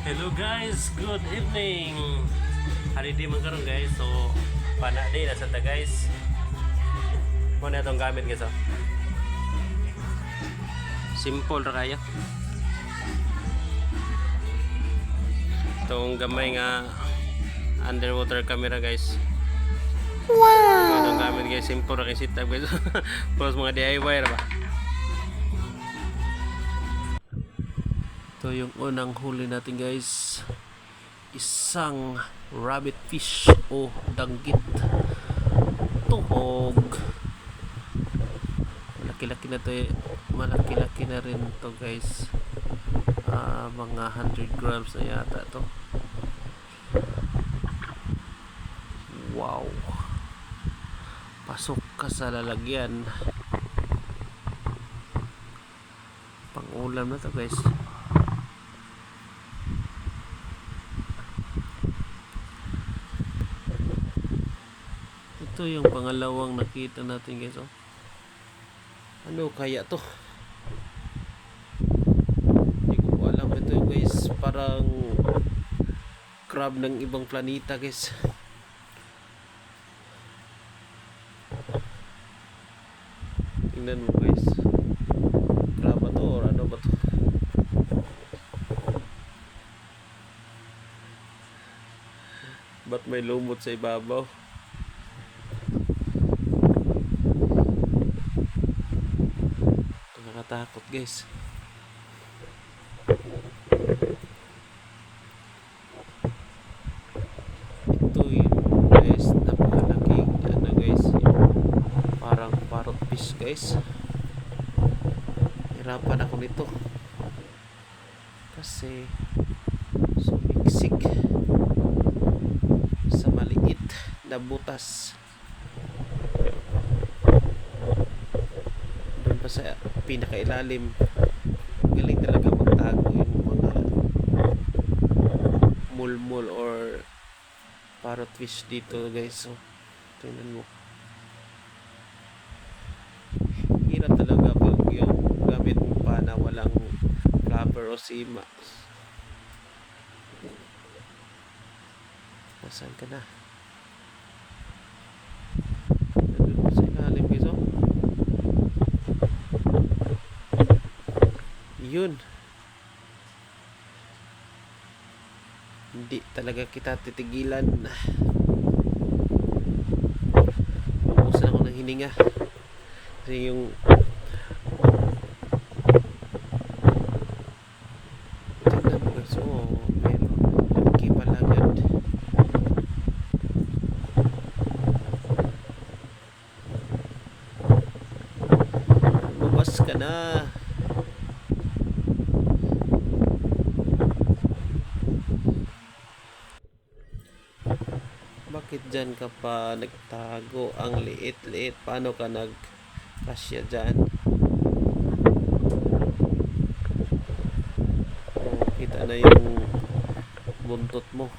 Hello guys, good evening. Hari di man karon guys. So pana day na sa ta guys. Mo na itong gamit guys. Oh. Simple ra kayo. Itong gamay nga underwater camera guys. Wow. Itong gamit guys, simple ra kay setup guys. Plus mga DIY ra ba. Ito yung unang huli natin guys, isang rabbit fish o danggit tuhog. Malaki-laki na to eh. Malaki-laki na rin to guys. Mga 100 grams na yata to. Wow, pasok ka sa lalagyan. Pang ulam na to guys. Ito yung pangalawang nakita natin guys. Oh. Ano kaya to? Hindi ko po alam. Ito guys, parang crab ng ibang planeta guys. Tingnan mo guys. Crab ba to or ano ba to? Ba't may lumot sa ibabaw? Takot guys. Ito yun guys, napakalaking ano guys, parang parrot fish guys. Hirapan ako nito kasi sumiksik sa maliit na butas. Doon pa sa pinakailalim. Galing talaga magtago yung mga mulmul or parrot fish dito guys. So tingnan mo, hirap talaga pag yung gamit mo pa na walang flapper o sima. Nasaan ka na? Nandun sa ilalim guys. Oh, yun, hindi talaga kita titigilan. Ubusan ako ng hininga kasi yung tignan mo guys. Oh, meron laki pala agad. Lumabas ka na. Bakit dyan ka pa nagtago? Ang liit-liit. Paano ka nagkasya dyan? Oh, kita na yung buntot mo.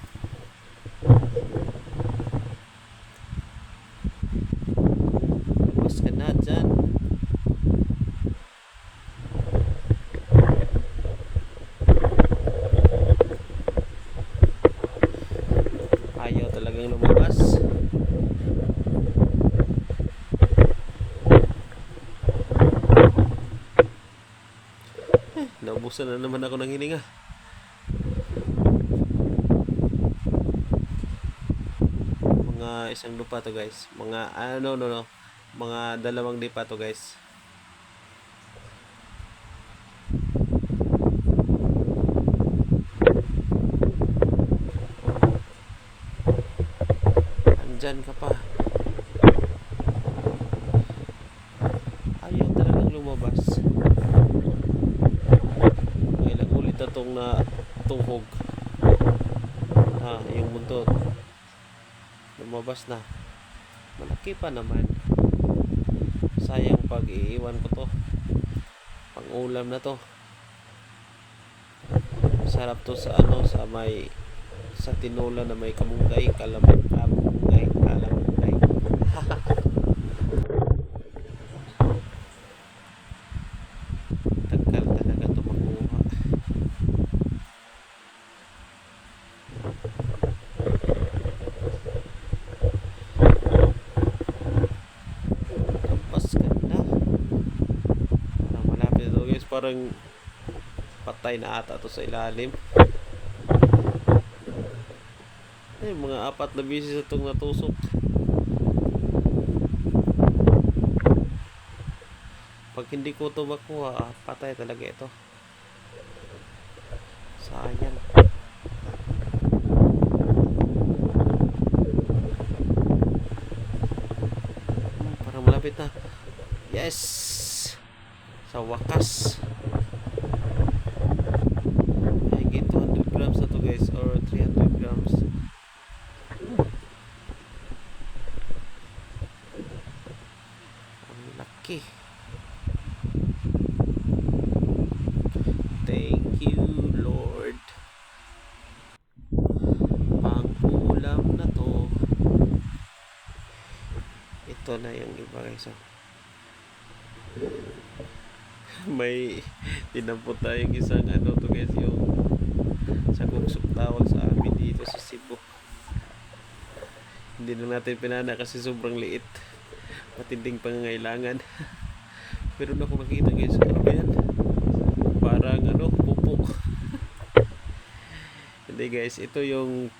Labas ka na dyan. Ayaw talagang lumabas. Naubusan na naman ako ng hininga. Mga isang lupa to guys. Mga mga dalawang lipa to guys. Dyan ka pa. Ayaw talagang lumabas. Ilang ulit na itong tuhog. Yung buntot lumabas na. Malaki pa naman. Sayang pag iiwan ko to. Pang ulam na to. Sarap to sa sa may sa tinola na may kamunggay, kamunggay. Tagal talaga ito makuha. parang patay na ata to sa ilalim. Ay, mga 4 na bisis itong natusok. Pag hindi ko ito makuha, patay talaga ito. Sayang. Parang malapit na. Yes! Sa wakas. I get 200 grams na to guys, or 300 grams. Ang laki. Thank you, Lord. Pang-ulam na to. Ito na yung iba guys. May tinampot tayong isang ano to guys, yung saguksok tawag sa amin dito sa Cebu. Hindi na natin pinana kasi sobrang liit. Matinding pangangailangan. Pero na kung nakita guys, ano ba yan? Parang ano, pupo. Hindi guys, ito yung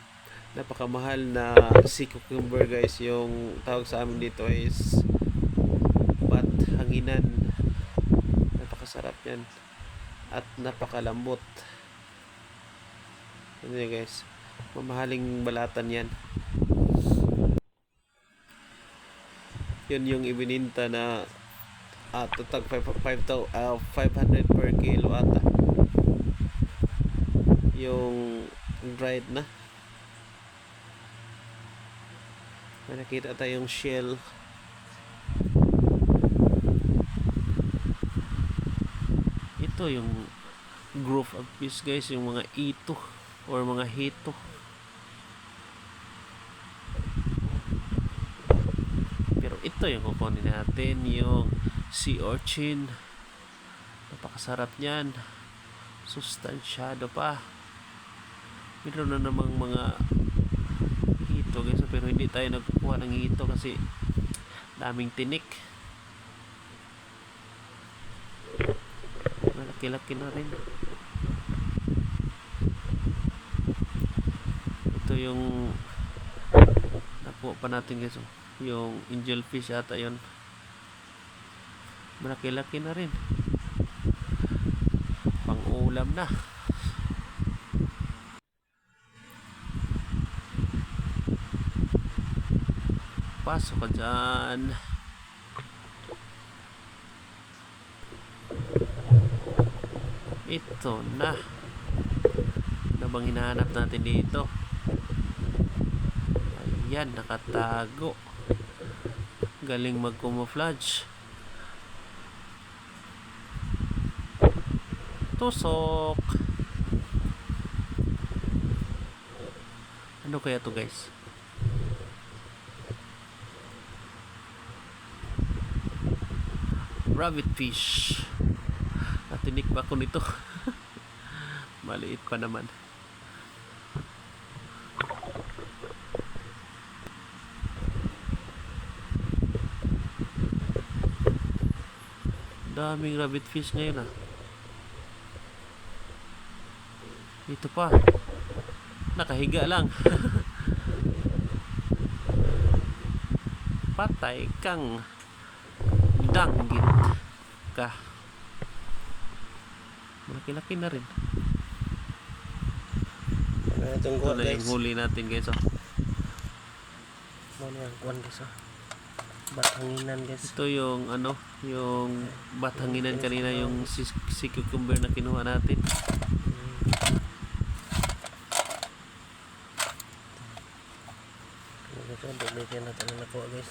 napakamahal na sea cucumber guys. Yung tawag sa amin dito is bathanginan. Napakasarap yan at napakalambot. Ano yan guys, mamahaling balatan yan. Yun yung ibininta na tatag 500 per kilo ata yung dried na. May nakita tayong shell. Ito yung growth of fish guys, yung mga ito or mga hito. Pero ito yung kukunin natin, yung sea urchin. Napakasarap niyan, sustansyado pa. Meron na namang mga hito guys, pero hindi tayo nagkukuha ng hito kasi daming tinik. Malaki-laki na rin. Ito yung nakuha pa natin guys, yung angelfish ata yun. Malaki-laki na rin, pang ulam na. Pasok ka dyan. Ito na. Ano bang hinahanap natin dito? Ayan, nakatago. Galing mag-camouflage. Tusok. Ano kaya to guys? Rabbit fish. Natinik pa ako nito. Maliit pa naman. Daming rabbit fish ngayon ah. Ito pa. Nakahiga lang. Patay kang danggit ka. Malaki-laki na rin. Ito na yung huli natin guys. Bathanginan guys. Ito yung ano, yung bathanginan kanina, yung sea cucumber na kinuha natin.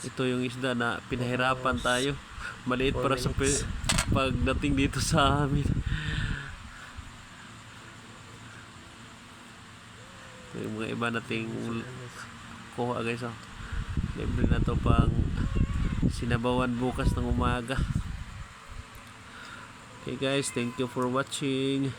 Ito yung isda na pinahirapan tayo. Maliit para sa pagdating dito sa amin. Ito yung mga iba nating kuha guys. Libre na to pang sinabawan bukas ng umaga. Okay guys, thank you for watching.